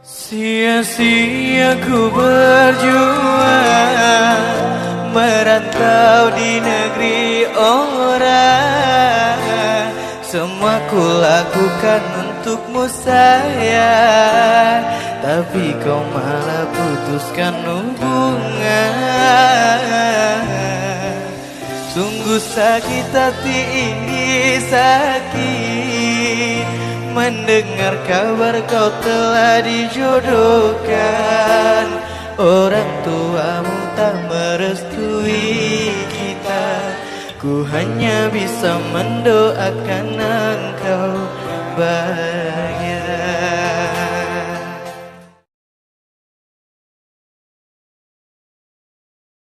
Sia-sia ku berjuang merantau di negeri orang. Semua ku lakukan untukmu sayang, tapi kau malah putuskan hubungan. Sungguh sakit hati ini, sakit mendengar kabar kau telah dijodohkan. Orang tuamu tak merestui kita, ku hanya bisa mendoakan engkau bahagia.